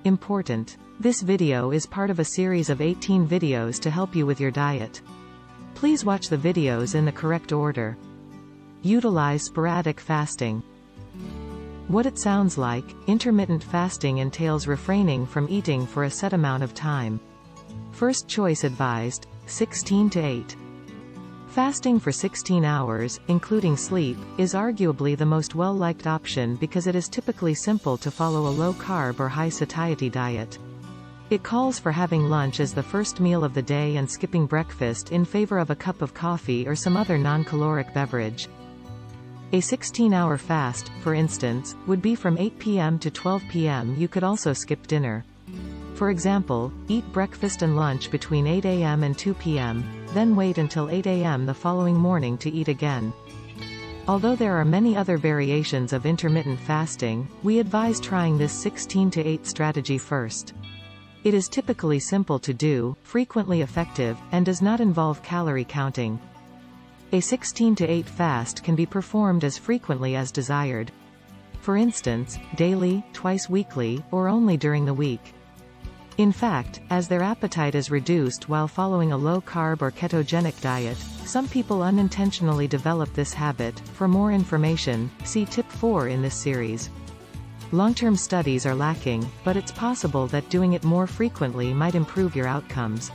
Important. This video is part of a series of 18 videos to help you with your diet. Please watch the videos in the correct order. Utilize sporadic fasting. What it sounds like, intermittent fasting entails refraining from eating for a set amount of time. First choice advised, 16 to 8. Fasting for 16 hours, including sleep, is arguably the most well-liked option because it is typically simple to follow a low-carb or high-satiety diet. It calls for having lunch as the first meal of the day and skipping breakfast in favor of a cup of coffee or some other non-caloric beverage. A 16-hour fast, for instance, would be from 8 p.m. to 12 p.m. You could also skip dinner. For example, eat breakfast and lunch between 8 a.m. and 2 p.m., then wait until 8 a.m. the following morning to eat again. Although there are many other variations of intermittent fasting, we advise trying this 16 to 8 strategy first. It is typically simple to do, frequently effective, and does not involve calorie counting. A 16 to 8 fast can be performed as frequently as desired. For instance, daily, twice weekly, or only during the week. In fact, as their appetite is reduced while following a low-carb or ketogenic diet, some people unintentionally develop this habit. For more information, see Tip 4 in this series. Long-term studies are lacking, but it's possible that doing it more frequently might improve your outcomes.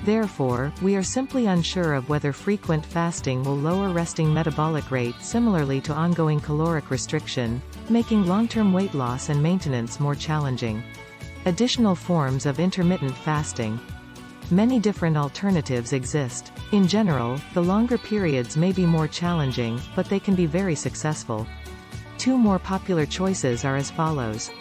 Therefore, we are simply unsure of whether frequent fasting will lower resting metabolic rate similarly to ongoing caloric restriction, making long-term weight loss and maintenance more challenging. Additional forms of intermittent fasting. Many different alternatives exist. In general, the longer periods may be more challenging, but they can be very successful. Two more popular choices are as follows.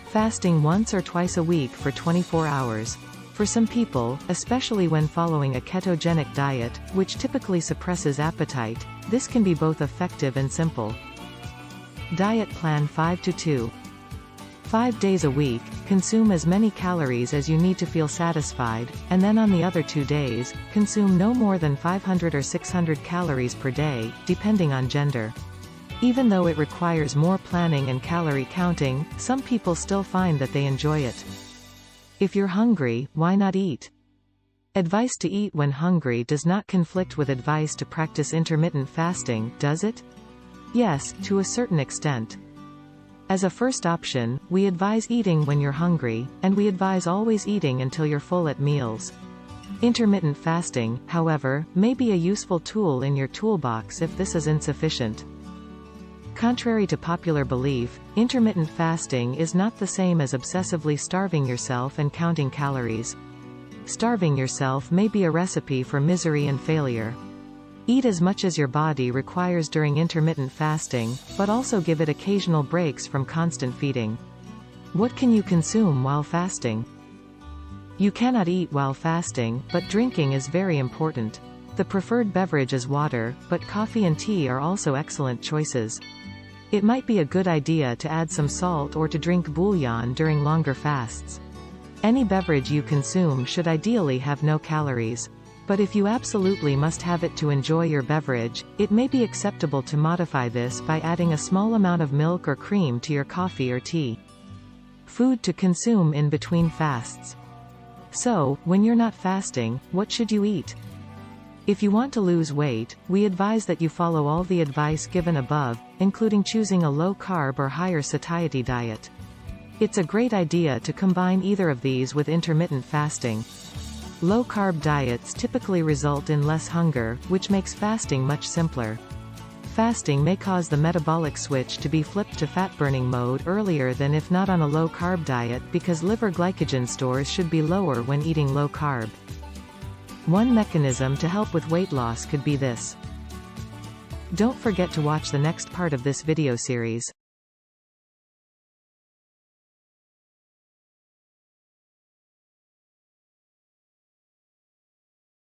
Fasting once or twice a week for 24 hours. For some people, especially when following a ketogenic diet, which typically suppresses appetite, this can be both effective and simple. Diet plan 5 to 2. 5 days a week, consume as many calories as you need to feel satisfied, and then on the other 2 days, consume no more than 500 or 600 calories per day, depending on gender. Even though it requires more planning and calorie counting, some people still find that they enjoy it. If you're hungry, why not eat? Advice to eat when hungry does not conflict with advice to practice intermittent fasting, does it? Yes, to a certain extent. As a first option, we advise eating when you're hungry, and we advise always eating until you're full at meals. Intermittent fasting, however, may be a useful tool in your toolbox if this is insufficient. Contrary to popular belief, intermittent fasting is not the same as obsessively starving yourself and counting calories. Starving yourself may be a recipe for misery and failure. Eat as much as your body requires during intermittent fasting, but also give it occasional breaks from constant feeding. What can you consume while fasting? You cannot eat while fasting, but drinking is very important. The preferred beverage is water, but coffee and tea are also excellent choices. It might be a good idea to add some salt or to drink bouillon during longer fasts. Any beverage you consume should ideally have no calories. But if you absolutely must have it to enjoy your beverage, it may be acceptable to modify this by adding a small amount of milk or cream to your coffee or tea. Food to consume in between fasts. So, when you're not fasting, what should you eat? If you want to lose weight, we advise that you follow all the advice given above, including choosing a low-carb or higher satiety diet. It's a great idea to combine either of these with intermittent fasting. Low-carb diets typically result in less hunger, which makes fasting much simpler. Fasting may cause the metabolic switch to be flipped to fat-burning mode earlier than if not on a low-carb diet because liver glycogen stores should be lower when eating low-carb. One mechanism to help with weight loss could be this. Don't forget to watch the next part of this video series.